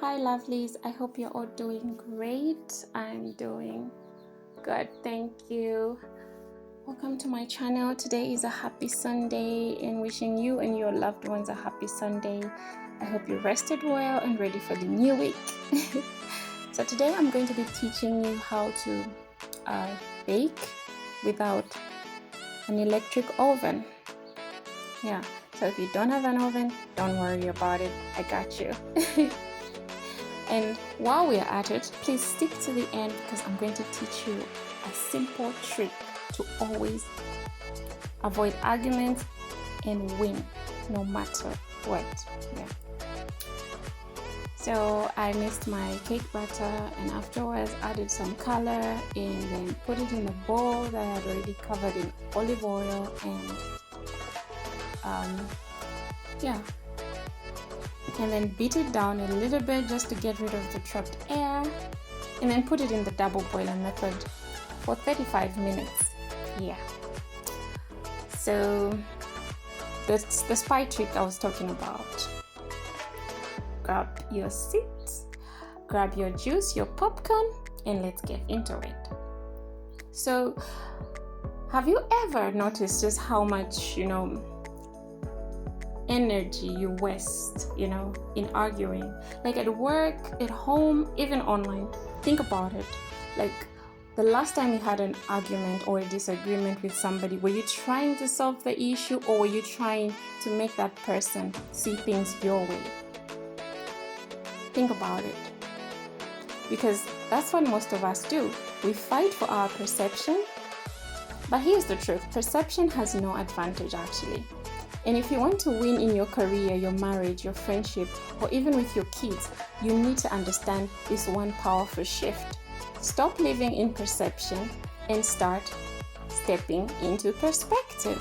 Hi lovelies, I hope you're all doing great. I'm doing good, thank you. Welcome to my channel. Today is a happy Sunday and wishing you and your loved ones a happy Sunday. I hope you rested well and ready for the new week. So today I'm going to be teaching you how to bake without an electric oven. Yeah, so if you don't have an oven, don't worry about it, I got you. And while we are at it, please stick to the end because I'm going to teach you a simple trick to always avoid arguments and win no matter what. Yeah. So I mixed my cake batter and afterwards added some color and then put it in a bowl that I had already covered in olive oil and and then beat it down a little bit just to get rid of the trapped air, and then put it in the double boiler method for 35 minutes. Yeah. So that's the spy trick I was talking about. Grab your seeds, grab your juice, your popcorn, and let's get into it. So have you ever noticed just how much, energy you waste, in arguing? Like at work, at home, even online. Think about it. Like the last time you had an argument or a disagreement with somebody, were you trying to solve the issue or were you trying to make that person see things your way? Think about it. Because that's what most of us do. We fight for our perception. But here's the truth. Perception has no advantage actually. And if you want to win in your career, your marriage, your friendship, or even with your kids, you need to understand this one powerful shift. Stop living in perception and start stepping into perspective.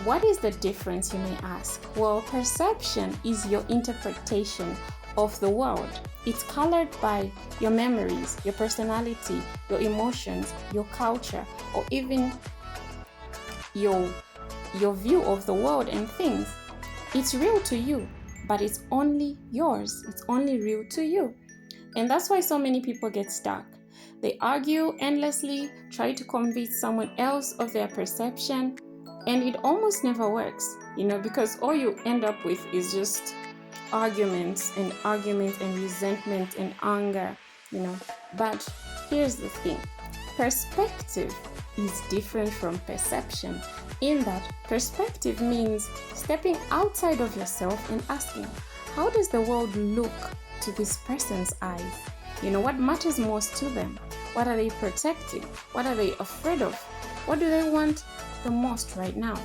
What is the difference, you may ask? Well, perception is your interpretation of the world. It's colored by your memories, your personality, your emotions, your culture, or even your view of the world and things. It's real to you, but it's only yours. It's only real to you. And that's why so many people get stuck. They argue endlessly, try to convince someone else of their perception, and it almost never works, because all you end up with is just arguments and resentment and anger, But here's the thing. Perspective is different from perception, in that perspective means stepping outside of yourself and asking, how does the world look to this person's eyes? What matters most to them? What are they protecting? What are they afraid of? What do they want the most right now?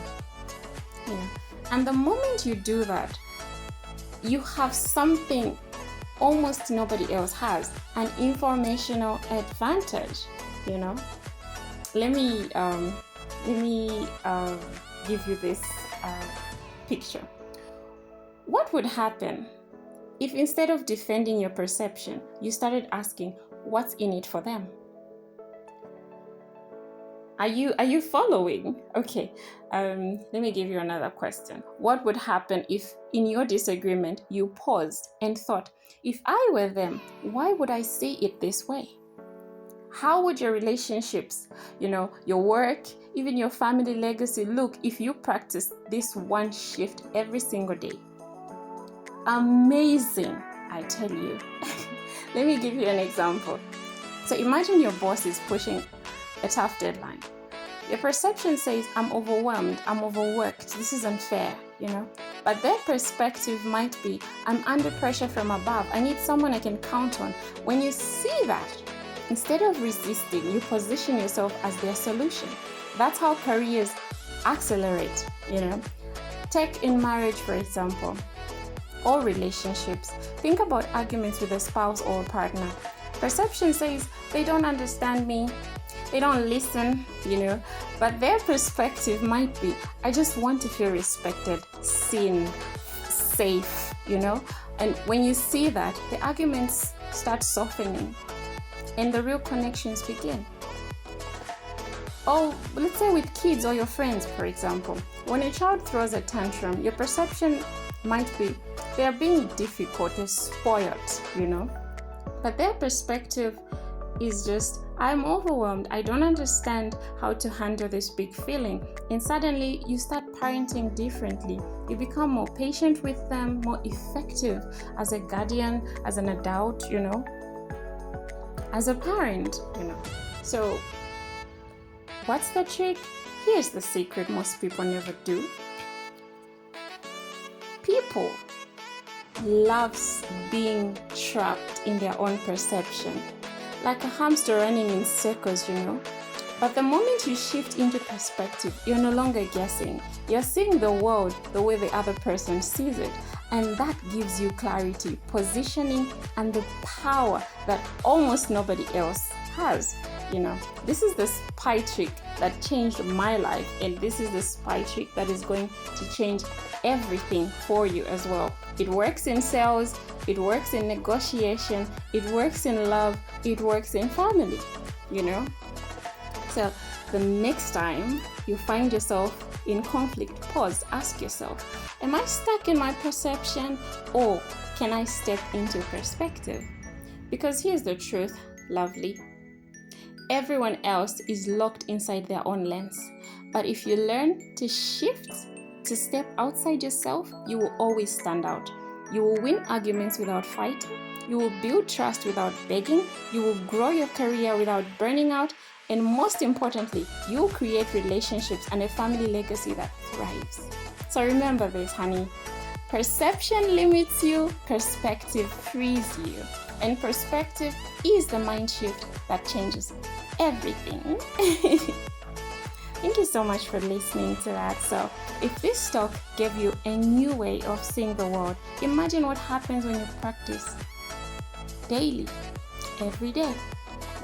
And the moment you do that, you have something almost nobody else has, an informational advantage. Let me give you this picture. What would happen if instead of defending your perception, you started asking what's in it for them? Are you following? Okay, let me give you another question. What would happen if in your disagreement you paused and thought, if I were them, why would I see it this way? How would your relationships, your work, even your family legacy look if you practice this one shift every single day? Amazing, I tell you. Let me give you an example. So imagine your boss is pushing a tough deadline. Your perception says, I'm overwhelmed, I'm overworked, this is unfair, But their perspective might be, I'm under pressure from above, I need someone I can count on. When you see that, instead of resisting, you position yourself as their solution. That's how careers accelerate, Take in marriage, for example, or relationships. Think about arguments with a spouse or a partner. Perception says, they don't understand me, they don't listen, But their perspective might be, I just want to feel respected, seen, safe, And when you see that, the arguments start softening and the real connections begin. Or let's say with kids or your friends, for example. When a child throws a tantrum, your perception might be, they're being difficult, they're spoiled, But their perspective is just, I'm overwhelmed, I don't understand how to handle this big feeling. And suddenly you start parenting differently. You become more patient with them, more effective as a guardian, as an adult, as a parent, So what's the trick? Here's the secret most people never do. People loves being trapped in their own perception, like a hamster running in circles, But the moment you shift into perspective, you're no longer guessing. You're seeing the world the way the other person sees it. And that gives you clarity, positioning, and the power that almost nobody else has. This is the spy trick that changed my life, and this is the spy trick that is going to change everything for you as well. It works in sales, it works in negotiation, it works in love, it works in family, So the next time you find yourself in conflict, pause, ask yourself, am I stuck in my perception, or can I step into perspective? Because here's the truth, lovely. Everyone else is locked inside their own lens. But if you learn to shift, to step outside yourself, you will always stand out. You will win arguments without fighting. You will build trust without begging. You will grow your career without burning out. And most importantly, you will create relationships and a family legacy that thrives. So remember this, honey. Perception limits you, perspective frees you. And perspective is the mind shift that changes everything. Thank you so much for listening to that. So if this talk gave you a new way of seeing the world, imagine what happens when you practice daily, every day.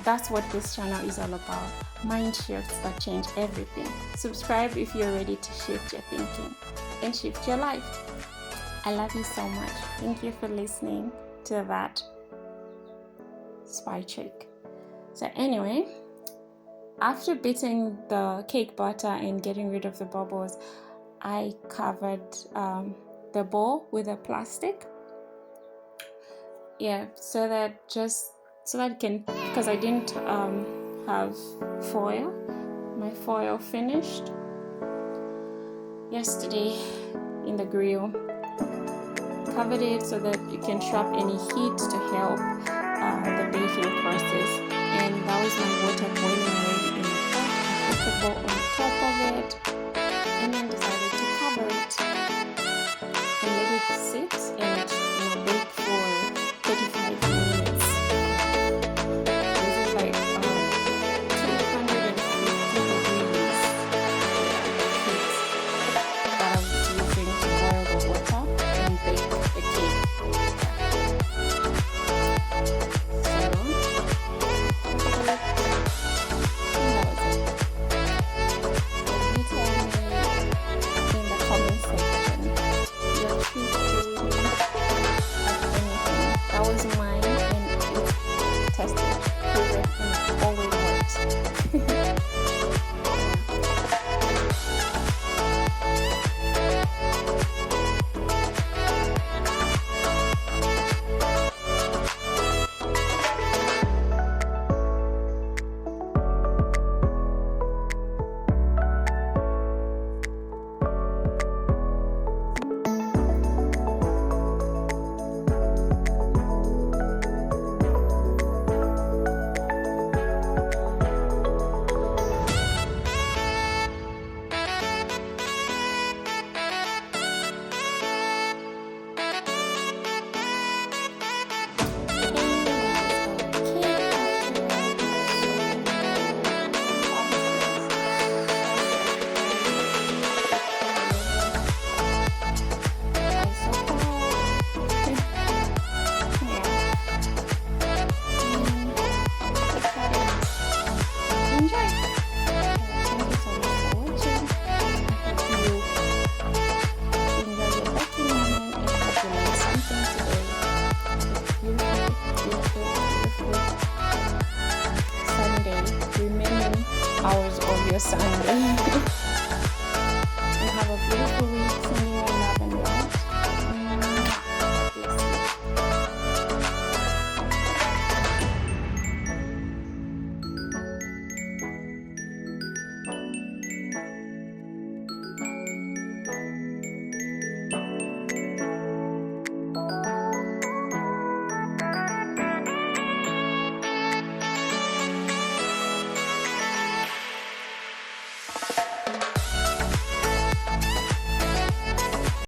That's what this channel is all about. Mind shifts that change everything. Subscribe if you're ready to shift your thinking and shift your life. I love you so much. Thank you for listening to that spy trick. So anyway, after beating the cake batter and getting rid of the bubbles, I covered the bowl with a plastic. So that it can, because I didn't have foil. My foil finished yesterday in the grill. Covered it so that you can trap any heat to help the baking process. And that was my water boiling already in the pot. I put the bowl on top of it and then decided to cover it and let it sit and bake for 35 minutes. This is like 250 degrees heat that I was using to boil the water and bake the cake. Sunday.